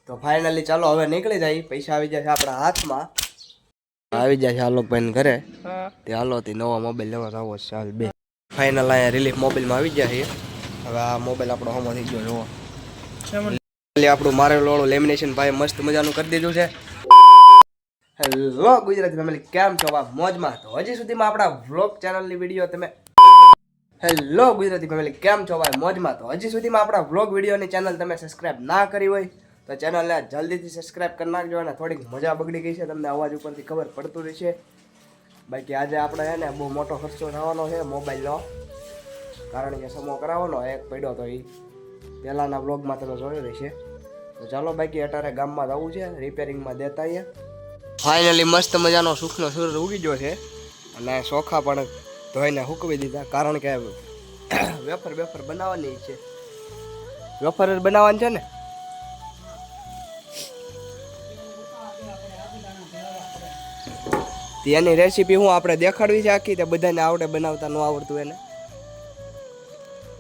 તો ફાઇનલી ચાલો હવે નીકળી જાય. પૈસા આવી જાય છે આપણા હાથમાં. આવી જાય છે આલોકભાઈ ઘરે. તે હાલો તે નવો મોબાઈલ લેવા આવો ચાલ બે. ફાઇનલ અહીંયા રિલીફ મોબાઈલમાં આવી જાય છે. હવે આ મોબાઈલ આપણો હમો થઈ ગયો જોવો. આપણું મારેલું વાળું લેમિનેશન ભાઈ મસ્ત મજાનું કરી દીધું છે. હેલો ગુજરાતી ફેમિલી, કેમ છો? મોજમાં? તો હજી સુધીમાં આપણા વ્લોગ ચેનલની વિડીયો તમે હેલો ગુજરાતી ફેમિલી, કેમ છો ભાઈ? મોજમાં? તો હજી સુધીમાં આપણા વ્લોગ વિડીયોની ચેનલ તમે સબસ્ક્રાઇબ ના કરી હોય તો ચેનલને જલ્દીથી સબસ્ક્રાઇબ કરી નાખજો. અને થોડીક મજા બગડી ગઈ છે, તમને અવાજ ઉપરથી ખબર પડતું રહેશે. બાકી આજે આપણે છે ને બહુ મોટો ખર્ચો થવાનો છે મોબાઈલનો, કારણ કે સમો કરાવવાનો એક પડ્યો તો એ પહેલાંના વ્લોગમાં તમે જોયો રહેશે. તો ચાલો બાકી અત્યારે ગામમાં જવું છે, રિપેરિંગમાં દેતા આવીએ. ફાઇનલી મસ્ત મજાનો સુખનો સૂરજ ઉગી ગયો છે અને ચોખા પણ ધોઈને સૂકવી દીધા, કારણ કે વેફર બનાવવાની છે. વેફર જ બનાવવાની છે ને. એની રેસીપી હું આપણે દેખાડવી છે આખી, તે બધાને આવડે બનાવતા ન આવડતું એને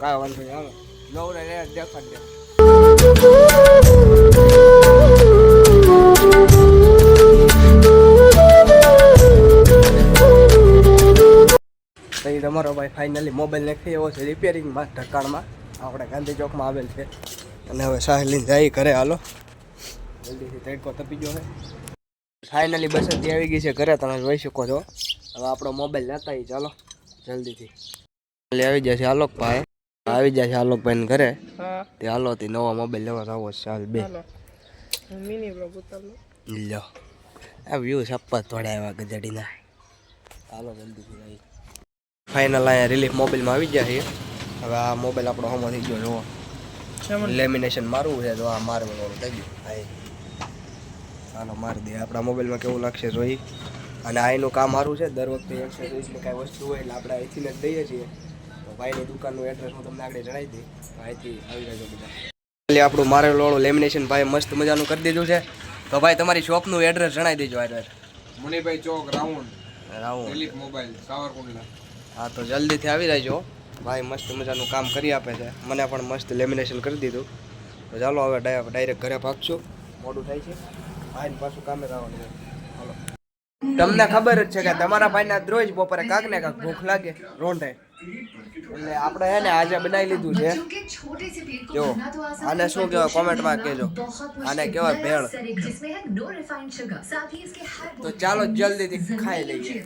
કાંઈ વાંધો નહીં, આવે નવરે દેખાડ દે. પછી તમારો ભાઈ ફાઇનલી મોબાઈલ નાખી એવો છે રિપેરિંગમાં ઢકાણમાં, આપણે ગાંધી ચોકમાં આવેલ છે. અને હવે સાહેલીને જાય ઘરે. હાલો જલ્દીથી તડકો તપી ગયો છે. ફાઇનલી બસ જ આવી ગઈ છે ઘરે, તમે જોઈ શકો છો. હવે આપણો મોબાઈલ લેતા આવી, ચાલો જલ્દીથી. આવી જાય છે આલોકભાઈ, આવી જાય છે આલોકભાઈ ઘરે. તે હાલો તે નવો મોબાઈલ લેવા આવો ચાલ બે. લો આ વ્યૂ સપ્પત થોડા આવ્યા ગજડીના. હાલો જલ્દીથી. ફાઇનલ અહીંયા રિલીફ મોબાઈલમાં આવી ગયા છે. હવે આ મોબાઈલ આપણો હમો થઈ ગયો જોવો. લેમિનેશન મારવું છે તો આ મારવાનું થઈ ગયું. હાલો મારી દે. આપણા મોબાઈલમાં કેવું લાગશે જોઈ. અને આનું કામ સારું છે, દર વખતે એક્સેસરીઝની કાંઈ વસ્તુ હોય એટલે આપણે અહીંથી જ દઈએ છીએ. તો ભાઈની દુકાનનું એડ્રેસ હું તમને આગળ જણાવી દઈ, અહીંથી આવી રહેજો બધા. આપણું મારેલું વાળું લેમિનેશન ભાઈ મસ્ત મજાનું કરી દીધું છે. તો ભાઈ તમારી શોપનું એડ્રેસ જણાવી દેજો. એડ્રેસ મુનીભાઈ ચોક રાઉન્ડ રિલીફ મોબાઈલ સાવરકુંડલા. હા તો જલ્દીથી આવી રહેજો. ભાઈ મસ્ત મજાનું કામ કરી આપે છે, મને પણ મસ્ત લેમિનેશન કરી દીધું. તો ચાલો હવે ડાયરેક્ટ ઘરે ભાગશું, મોડું થાય છે. ભાઈને પાછું કામે જવાનું છે. હાલો. તમને ખબર જ છે કે તમારા ભાઈને રોજ બપોરે કાંક ને કાંક ભૂખ લાગે રોંઢે, એટલે આપણે હે ને આજે બનાવી લીધું છે. જો આને શું કહેવાય કોમેન્ટમાં કહેજો, આને કહેવાય ભેળ. તો ચાલો જલ્દીથી ખાઈ લઈએ.